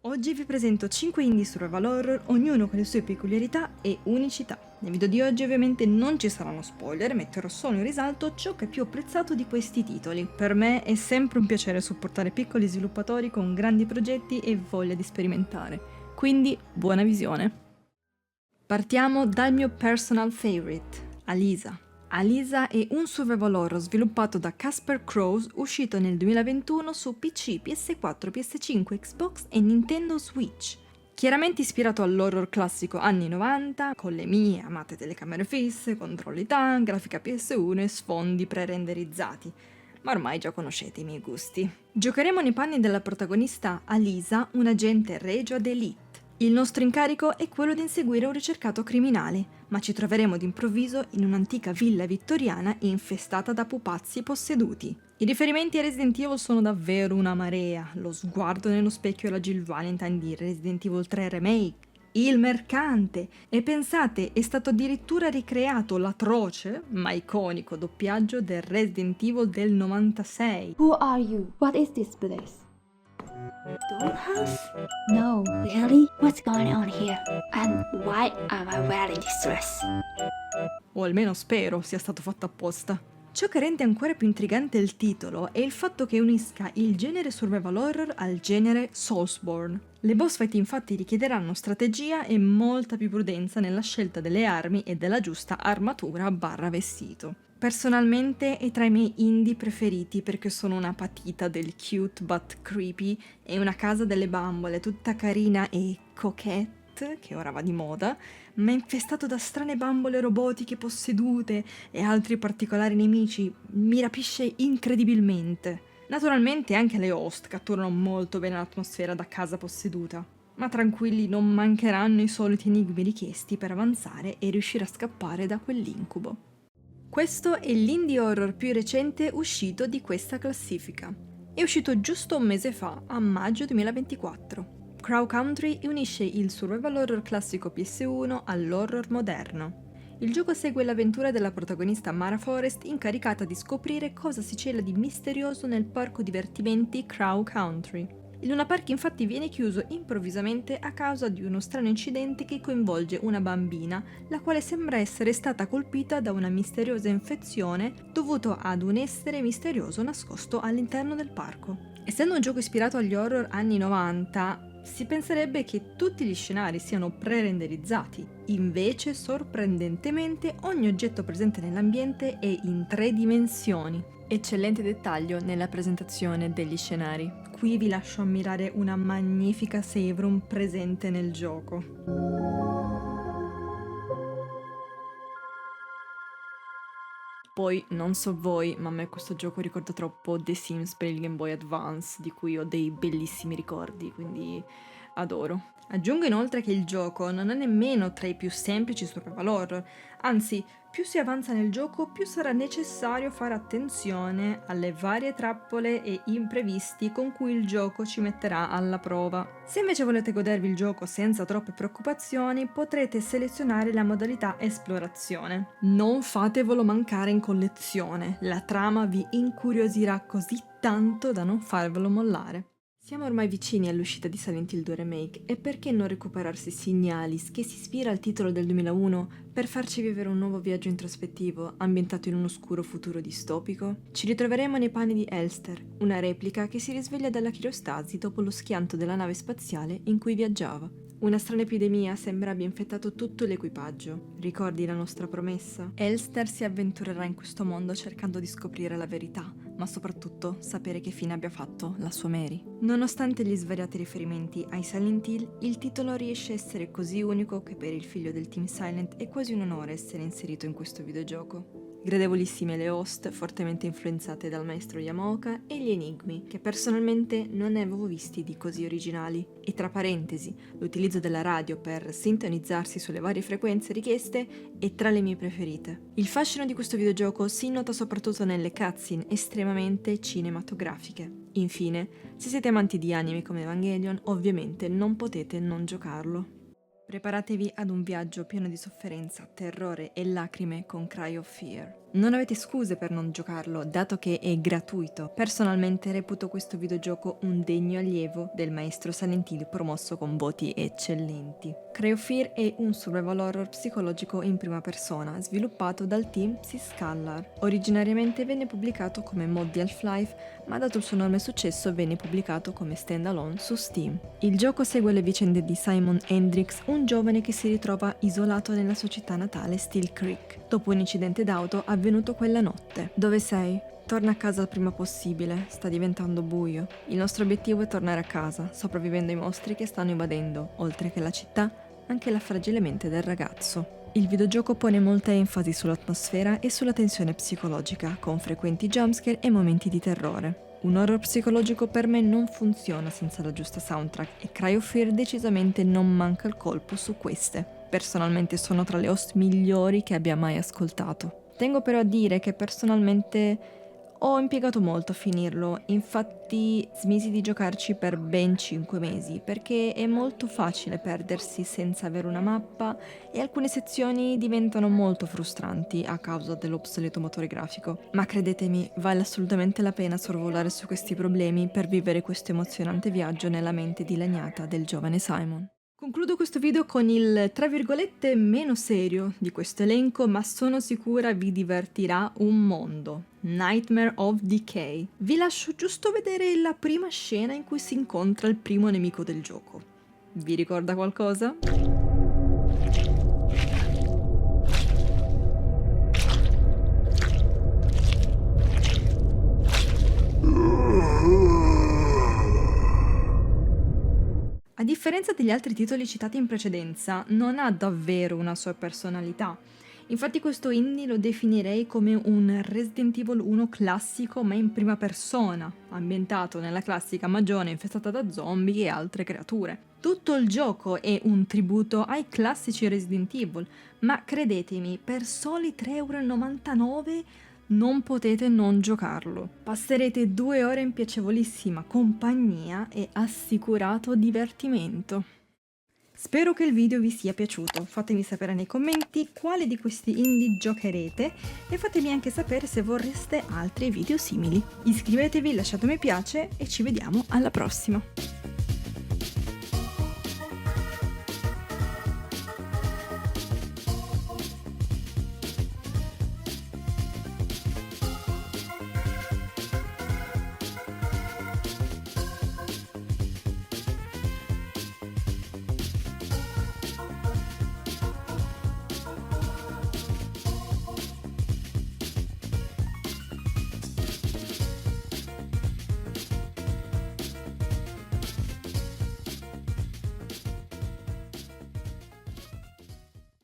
Oggi vi presento 5 indie survival horror, ognuno con le sue peculiarità e unicità. Nel video di oggi ovviamente non ci saranno spoiler, metterò solo in risalto ciò che è più apprezzato di questi titoli. Per me è sempre un piacere supportare piccoli sviluppatori con grandi progetti e voglia di sperimentare. Quindi, buona visione! Partiamo dal mio personal favorite, Alisa. Alisa è un survival horror sviluppato da Casper Crows, uscito nel 2021 su PC, PS4, PS5, Xbox e Nintendo Switch. Chiaramente ispirato all'horror classico anni 90, con le mie amate telecamere fisse, controlli TAN, grafica PS1 e sfondi pre-renderizzati. Ma ormai già conoscete i miei gusti. Giocheremo nei panni della protagonista Alisa, un agente regio d'élite. Il nostro incarico è quello di inseguire un ricercato criminale, ma ci troveremo d'improvviso in un'antica villa vittoriana infestata da pupazzi posseduti. I riferimenti a Resident Evil sono davvero una marea, lo sguardo nello specchio e la Jill Valentine di Resident Evil 3 Remake, il mercante, e pensate, è stato addirittura ricreato l'atroce, ma iconico doppiaggio del Resident Evil del 96. Who are you? What is this place? Dollhouse? No, really? What's going on here? And why am I wearing this dress? O almeno spero sia stato fatto apposta. Ciò che rende ancora più intrigante il titolo è il fatto che unisca il genere survival horror al genere Soulsborne. Le boss fight infatti richiederanno strategia e molta più prudenza nella scelta delle armi e della giusta armatura barra vestito. Personalmente è tra i miei indie preferiti perché sono una patita del cute but creepy e una casa delle bambole tutta carina e coquette, che ora va di moda, ma infestato da strane bambole robotiche possedute e altri particolari nemici, mi rapisce incredibilmente. Naturalmente anche le host catturano molto bene l'atmosfera da casa posseduta, ma tranquilli, non mancheranno i soliti enigmi richiesti per avanzare e riuscire a scappare da quell'incubo. Questo è l'indie horror più recente uscito di questa classifica. È uscito giusto un mese fa, a maggio 2024. Crow Country unisce il survival horror classico PS1 all'horror moderno. Il gioco segue l'avventura della protagonista Mara Forrest, incaricata di scoprire cosa si cela di misterioso nel parco divertimenti Crow Country. Il Luna Park infatti viene chiuso improvvisamente a causa di uno strano incidente che coinvolge una bambina, la quale sembra essere stata colpita da una misteriosa infezione dovuto ad un essere misterioso nascosto all'interno del parco. Essendo un gioco ispirato agli horror anni 90, si penserebbe che tutti gli scenari siano pre-renderizzati, invece sorprendentemente ogni oggetto presente nell'ambiente è in 3 dimensioni. Eccellente dettaglio nella presentazione degli scenari. Qui vi lascio ammirare una magnifica Save Room presente nel gioco. Poi, non so voi, ma a me questo gioco ricorda troppo The Sims per il Game Boy Advance, di cui ho dei bellissimi ricordi, quindi adoro. Aggiungo inoltre che il gioco non è nemmeno tra i più semplici survival horror, anzi, più si avanza nel gioco, più sarà necessario fare attenzione alle varie trappole e imprevisti con cui il gioco ci metterà alla prova. Se invece volete godervi il gioco senza troppe preoccupazioni, potrete selezionare la modalità esplorazione. Non fatevelo mancare in collezione, la trama vi incuriosirà così tanto da non farvelo mollare. Siamo ormai vicini all'uscita di Silent Hill 2 Remake e perché non recuperarsi Signalis, che si ispira al titolo del 2001, per farci vivere un nuovo viaggio introspettivo ambientato in un oscuro futuro distopico? Ci ritroveremo nei panni di Elster, una replica che si risveglia dalla criostasi dopo lo schianto della nave spaziale in cui viaggiava. Una strana epidemia sembra abbia infettato tutto l'equipaggio. Ricordi la nostra promessa? Elster si avventurerà in questo mondo cercando di scoprire la verità, ma soprattutto sapere che fine abbia fatto la sua Mary. Nonostante gli svariati riferimenti ai Silent Hill, il titolo riesce a essere così unico che per il figlio del Team Silent è quasi un onore essere inserito in questo videogioco. Gradevolissime le host, fortemente influenzate dal maestro Yamaoka, e gli enigmi, che personalmente non ne avevo visti di così originali. E tra parentesi, l'utilizzo della radio per sintonizzarsi sulle varie frequenze richieste è tra le mie preferite. Il fascino di questo videogioco si nota soprattutto nelle cutscene estremamente cinematografiche. Infine, se siete amanti di anime come Evangelion, ovviamente non potete non giocarlo. Preparatevi ad un viaggio pieno di sofferenza, terrore e lacrime con Cry of Fear. Non avete scuse per non giocarlo, dato che è gratuito. Personalmente reputo questo videogioco un degno allievo del maestro Silent Hill promosso con voti eccellenti. Cry of Fear è un survival horror psicologico in prima persona, sviluppato dal team Syscallar. Originariamente venne pubblicato come mod di Half-Life, ma dato il suo enorme successo venne pubblicato come standalone su Steam. Il gioco segue le vicende di Simon Hendricks, un giovane che si ritrova isolato nella sua città natale Steel Creek, dopo un incidente d'auto avvenuto quella notte. Dove sei? Torna a casa il prima possibile, sta diventando buio. Il nostro obiettivo è tornare a casa, sopravvivendo ai mostri che stanno invadendo, oltre che la città, anche la fragile mente del ragazzo. Il videogioco pone molta enfasi sull'atmosfera e sulla tensione psicologica, con frequenti jumpscare e momenti di terrore. Un horror psicologico per me non funziona senza la giusta soundtrack e Cry of Fear decisamente non manca il colpo su queste. Personalmente sono tra le host migliori che abbia mai ascoltato. Tengo però a dire che personalmente ho impiegato molto a finirlo, infatti smisi di giocarci per ben 5 mesi, perché è molto facile perdersi senza avere una mappa e alcune sezioni diventano molto frustranti a causa dell'obsoleto motore grafico. Ma credetemi, vale assolutamente la pena sorvolare su questi problemi per vivere questo emozionante viaggio nella mente dilaniata del giovane Simon. Concludo questo video con il, tra virgolette, meno serio di questo elenco, ma sono sicura vi divertirà un mondo. Nightmare of Decay. Vi lascio giusto vedere la prima scena in cui si incontra il primo nemico del gioco. Vi ricorda qualcosa? A differenza degli altri titoli citati in precedenza, non ha davvero una sua personalità. Infatti questo indie lo definirei come un Resident Evil 1 classico ma in prima persona, ambientato nella classica magione infestata da zombie e altre creature. Tutto il gioco è un tributo ai classici Resident Evil, ma credetemi, per soli 3,99€ non potete non giocarlo. Passerete 2 ore in piacevolissima compagnia e assicurato divertimento. Spero che il video vi sia piaciuto, fatemi sapere nei commenti quale di questi indie giocherete e fatemi anche sapere se vorreste altri video simili. Iscrivetevi, lasciate mi piace e ci vediamo alla prossima!